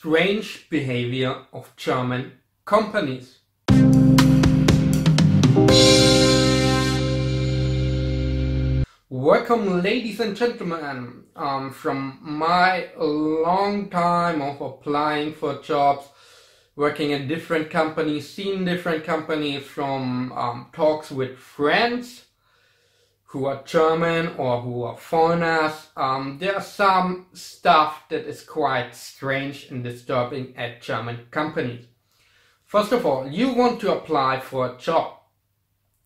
strange behavior of German companies. Welcome, ladies and gentlemen, from my long time of applying for jobs, working in different companies, seeing different companies, from talks with friends who are German or who are foreigners. There's some stuff that is quite strange and disturbing at German companies. First of all, you want to apply for a job.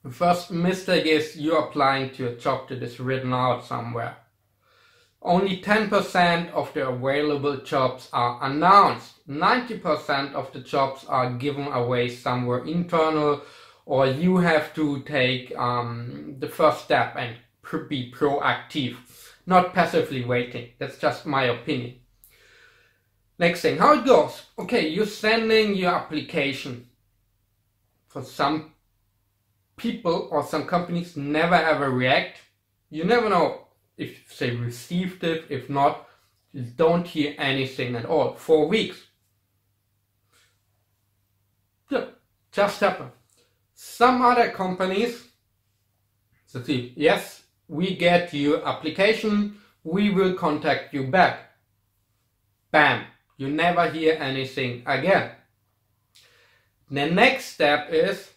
The first mistake is you're applying to a job that is written out somewhere. Only 10% of the available jobs are announced. 90% of the jobs are given away somewhere internal, or you have to take the first step and be proactive, not passively waiting. That's just my opinion. Next thing, how it goes. Okay, you're sending your application. For some people or some companies never ever react. You never know if they received it. If not, you don't hear anything at all. 4 weeks. Yeah, just happened. Some other companies say, yes, we get your application, we will contact you back. Bam, you never hear anything again. The next step is,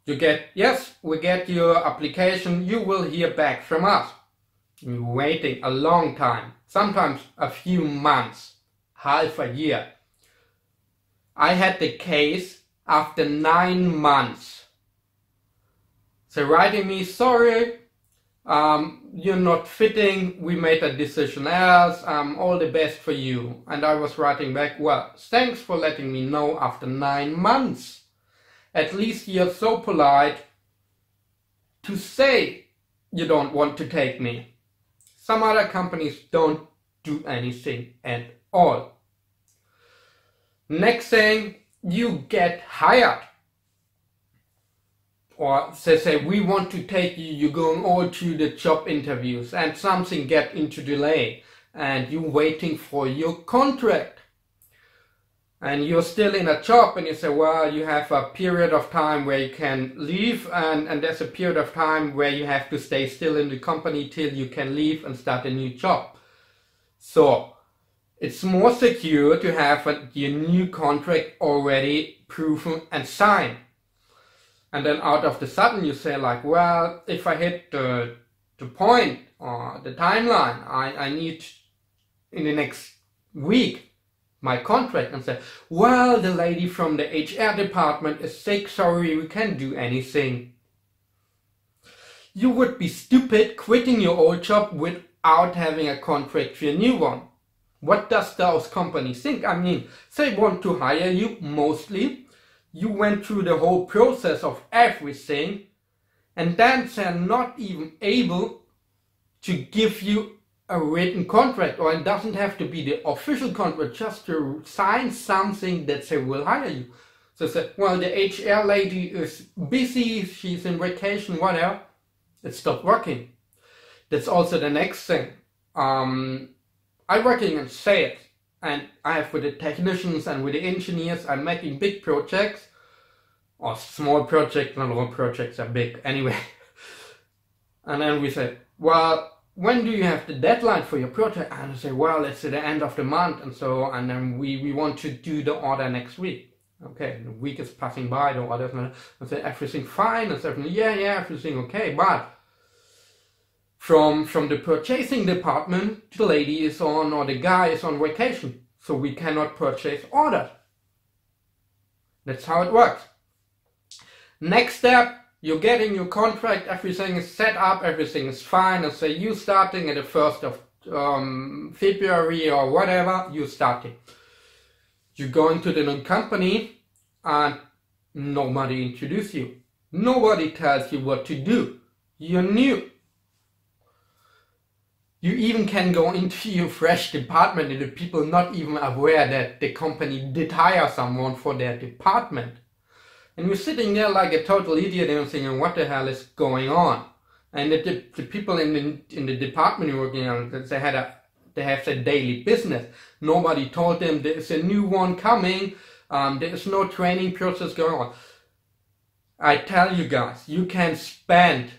you get, yes, we get your application, you will hear back from us. You're waiting a long time, sometimes a few months, half a year. I had the case after 9 months. So writing me, sorry, you're not fitting, we made a decision else, all the best for you. And I was writing back, well, thanks for letting me know after 9 months. At least you're so polite to say you don't want to take me. Some other companies don't do anything at all. Next thing, you get hired. Or they say, we want to take you, you're going all to the job interviews, and something get into delay and you're waiting for your contract. And you're still in a job and you say, well, you have a period of time where you can leave, and there's a period of time where you have to stay still in the company till you can leave and start a new job. So it's more secure to have your new contract already proven and signed. And then out of the sudden you say like, well, if I hit the point or the timeline, I need in the next week my contract, and say, well, the lady from the HR department is sick, sorry, we can't do anything. You would be stupid quitting your old job without having a contract for a new one. What does those companies think? I mean, they want to hire you mostly. You went through the whole process of everything, and then they're not even able to give you a written contract, or it doesn't have to be the official contract, just to sign something that they will hire you. So say, well, the HR lady is busy, she's in vacation, whatever. It stopped working. That's also the next thing. I'm working in sales, and I have with the technicians and with the engineers, I'm making big projects, or small projects, not all projects are big, anyway. And then we say, well, when do you have the deadline for your project? And I say, well, it's at the end of the month, and then we want to do the order next week. Okay, the week is passing by, the order's not, I say, everything fine, and everything, yeah, everything okay, but from the purchasing department, the lady is on, or the guy is on vacation, so we cannot purchase orders. That's how it works. Next step, you're getting your contract, everything is set up, everything is fine, and say you starting at the 1st of February or whatever, you're starting. You go into the new company and nobody introduces you. Nobody tells you what to do. You're new. You even can go into your fresh department and the people not even aware that the company did hire someone for their department. And you're sitting there like a total idiot and thinking, what the hell is going on? And the people in the department you're working on, they had a They have their daily business. Nobody told them there is a new one coming. There is no training process going on. I tell you guys, you can spend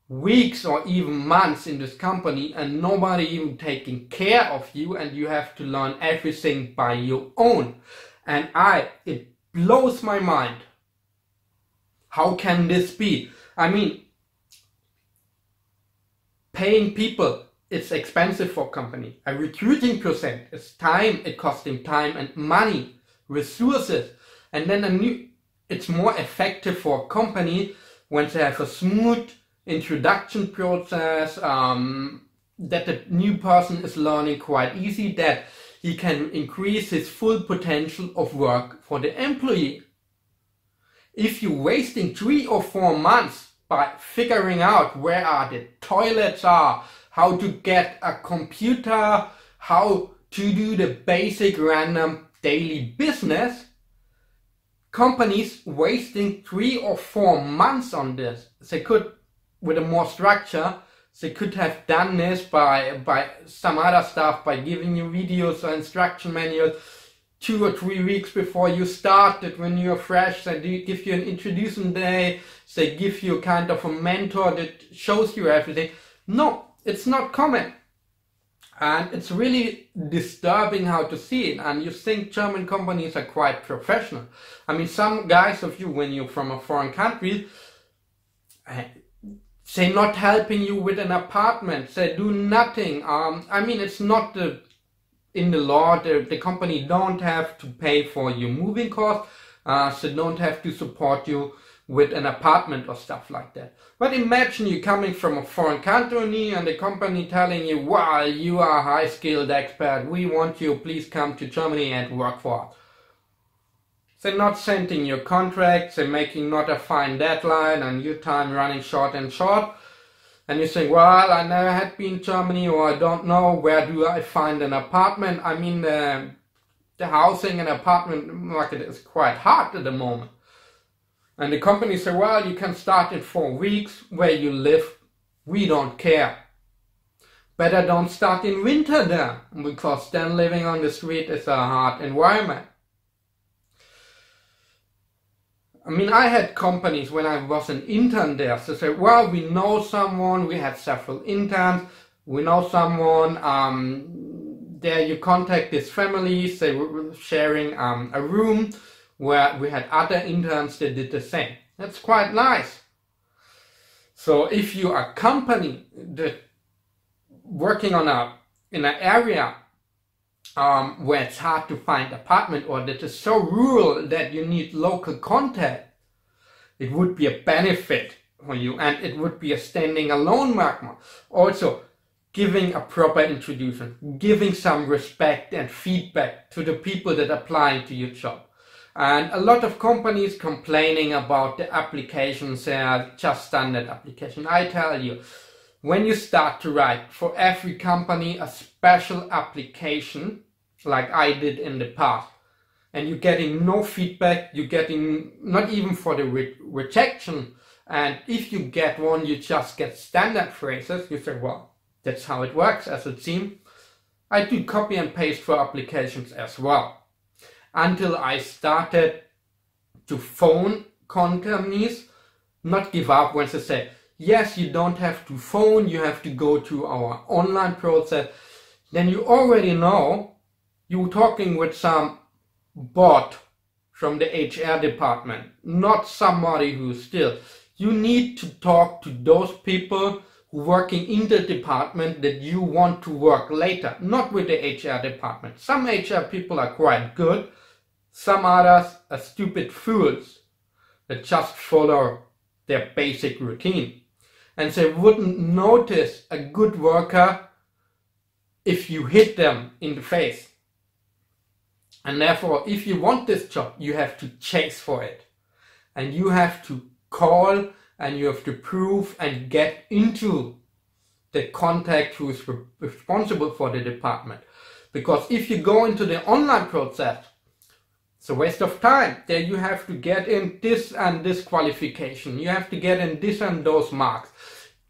weeks or even months in this company and nobody even taking care of you, and you have to learn everything by your own. And it blows my mind. How can this be? I mean, paying people, it's expensive for a company. A recruiting process, it's time, it costs them time and money, resources. And then it's more effective for a company when they have a smooth introduction process, that the new person is learning quite easy, that he can increase his full potential of work for the employee. If you're wasting 3 or 4 months by figuring out where are the toilets are, how to get a computer, how to do the basic random daily business, companies wasting 3 or 4 months on this. They could, with a more structure, they could have done this by some other stuff, by giving you videos or instruction manuals 2 or 3 weeks before you started, when you're fresh. They give you an introduction day, they give you kind of a mentor that shows you everything. No, it's not common. And it's really disturbing how to see it. And you think German companies are quite professional. I mean, some guys of you, when you're from a foreign country, they're not helping you with an apartment. They do nothing. I mean, it's not in the law. The company don't have to pay for your moving costs. They don't have to support you with an apartment or stuff like that. But imagine you coming from a foreign country and the company telling you, wow, you are a high-skilled expert. We want you, please come to Germany and work for us. They're not sending your contracts, they're making not a fine deadline and your time running short and short. And you think, well, I never had been in Germany, or I don't know, where do I find an apartment? I mean, the housing and apartment market is quite hard at the moment. And the company say, well, you can start in 4 weeks where you live. We don't care. Better don't start in winter there, because then living on the street is a hard environment. I mean, I had companies when I was an intern there, so say, well, we know someone, we had several interns, we know someone, there you contact these families, they were sharing a room where we had other interns that did the same. That's quite nice. So if you are a company that working in an area where it's hard to find apartment, or that is so rural that you need local contact, it would be a benefit for you, and it would be a standing alone market. Also, giving a proper introduction, giving some respect and feedback to the people that are applying to your job. And a lot of companies complaining about the applications, they are just standard application. I tell you, when you start to write for every company a special application, like I did in the past, and you're getting no feedback, you're getting not even for the rejection, and if you get one, you just get standard phrases, you say, well, that's how it works, as it seems. I do copy and paste for applications as well. Until I started to phone companies, not give up when they say, yes, you don't have to phone, you have to go to our online process. Then you already know you're talking with some bot from the HR department, not somebody who's still. You need to talk to those people who are working in the department that you want to work later, not with the HR department. Some HR people are quite good. Some others are stupid fools that just follow their basic routine. And they wouldn't notice a good worker if you hit them in the face. And therefore, if you want this job, you have to chase for it. And you have to call and you have to prove and get into the contact who is responsible for the department. Because if you go into the online process, it's a waste of time. There you have to get in this and this qualification. You have to get in this and those marks.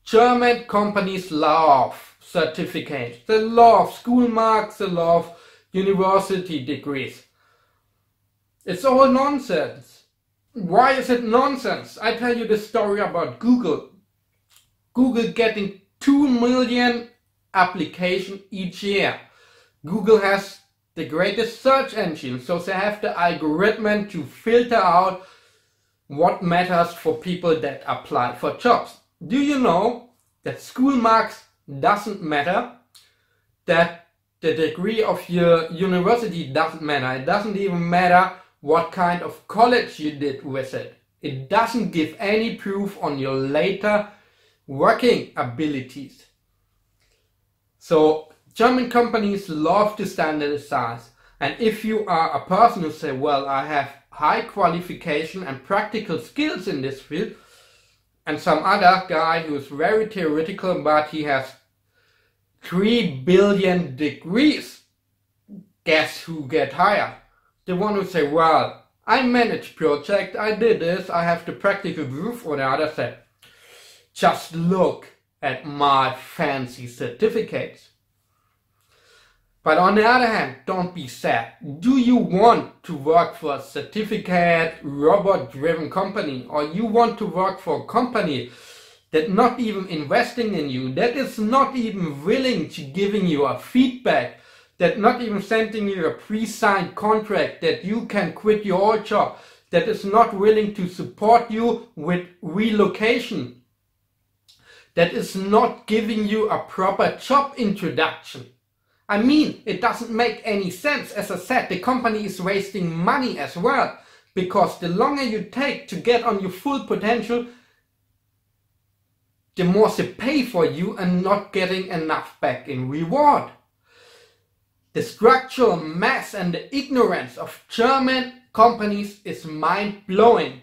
German companies love certificates, they love school marks, they love university degrees. It's all nonsense. Why is it nonsense? I tell you the story about Google. Google getting 2 million applications each year. Google has the greatest search engine, so they have the algorithm to filter out what matters for people that apply for jobs. Do you know that school marks doesn't matter? That the degree of your university doesn't matter. It doesn't even matter what kind of college you did with it. It doesn't give any proof on your later working abilities. So German companies love to standardize, and if you are a person who say, well, I have high qualification and practical skills in this field, and some other guy who is very theoretical but he has 3 billion degrees, guess who get hired? The one who say, well, I manage project, I did this, I have the practical proof. Or the other said, just look at my fancy certificates. But on the other hand, don't be sad. Do you want to work for a certificate, robot-driven company, or you want to work for a company that not even investing in you, that is not even willing to giving you a feedback, that not even sending you a pre-signed contract that you can quit your old job, that is not willing to support you with relocation, that is not giving you a proper job introduction? I mean, it doesn't make any sense. As I said, the company is wasting money as well, because the longer you take to get on your full potential, the more they pay for you and not getting enough back in reward. The structural mess and the ignorance of German companies is mind-blowing,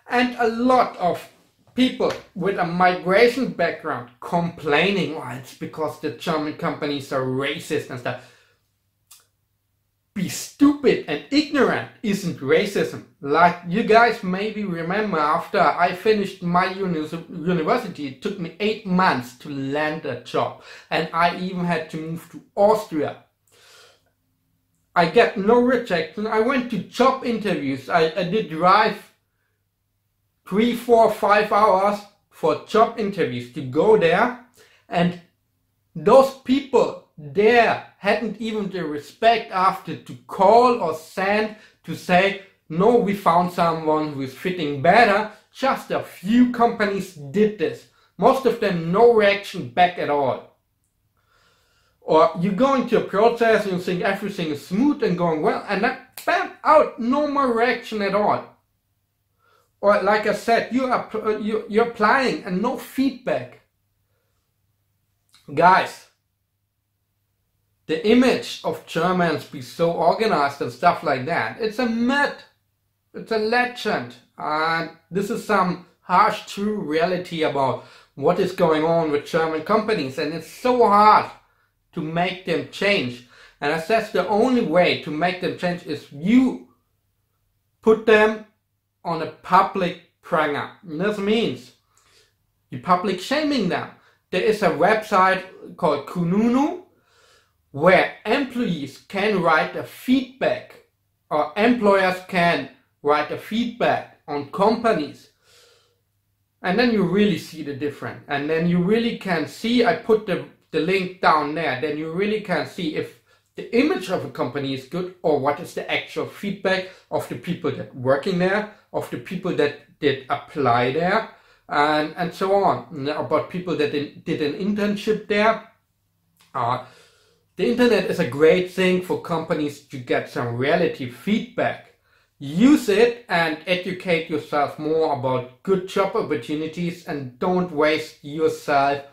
and a lot of people with a migration background complaining, oh, it's because the German companies are racist and stuff. Be stupid and ignorant isn't racism. Like you guys maybe remember, after I finished my university, it took me 8 months to land a job, and I even had to move to Austria. I get no rejection. I went to job interviews. I did drive 3, 4, 5 hours for job interviews to go there, and those people there hadn't even the respect after to call or send to say, no, we found someone who is fitting better. Just a few companies did this. Most of them no reaction back at all. Or you go into a process and you think everything is smooth and going well, and then bam, out, no more reaction at all. Or like I said, you're applying and no feedback. Guys, the image of Germans be so organized and stuff like that, it's a myth. It's a legend. And this is some harsh true reality about what is going on with German companies. And it's so hard to make them change. And I said the only way to make them change is you put them on a public pranger. This means you public shaming them. There is a website called Kununu where employees can write a feedback, or employers can write a feedback on companies. And then you really see the difference. And then you really can see, I put the link down there, then you really can see if the image of a company is good or what is the actual feedback of the people that working there, of the people that did apply there, and so on, about people that did an internship there. The internet is a great thing for companies to get some reality feedback. Use it and educate yourself more about good job opportunities, and don't waste yourself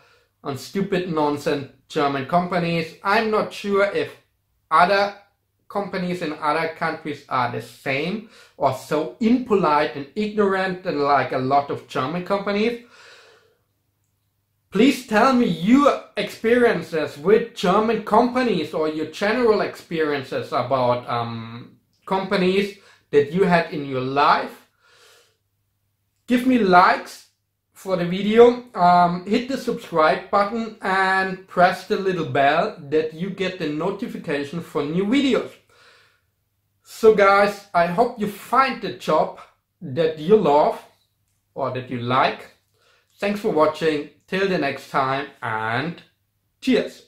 on stupid nonsense German companies. I'm not sure if other companies in other countries are the same or so impolite and ignorant and like a lot of German companies. Please tell me your experiences with German companies or your general experiences about companies that you had in your life. Give me likes, for the video, hit the subscribe button and press the little bell that you get the notification for new videos. So guys, I hope you find the job that you love or that you like. Thanks for watching. Till the next time, and cheers.